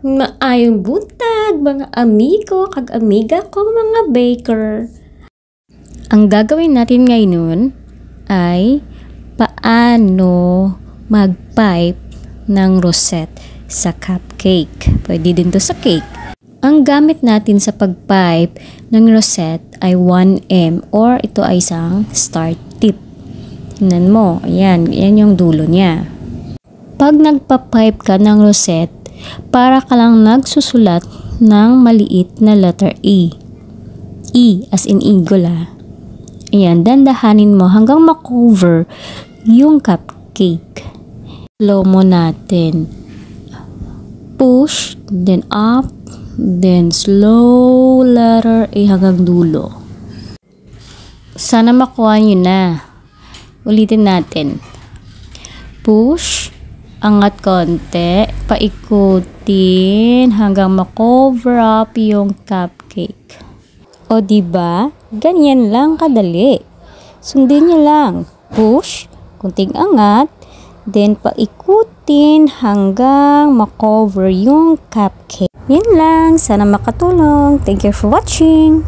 Maayong buntag mga amigo kag amiga ko mga baker. Ang gagawin natin ngayon ay paano mag-pipe ng rosette sa cupcake. Pwede din to sa cake. Ang gamit natin sa pag-pipe ng rosette ay 1M or ito ay isang start tip. Tingnan mo, ayan yung dulo niya. Pag nagpa-pipe ka ng rosette, para ka lang nagsusulat ng maliit na letter E. E as in eagle Ayan, dandahanin mo hanggang makover yung cupcake. Slow mo natin. Push, then up, then slow letter A hanggang dulo. Sana makuha nyo na. Ulitin natin. Push, angat konti, paikutin hanggang ma-cover up yung cupcake. O diba? Ganyan lang kadali. Sundin niyo lang. Push, kunting angat, then paikutin hanggang ma-cover yung cupcake. Yan lang. Sana makatulong. Thank you for watching.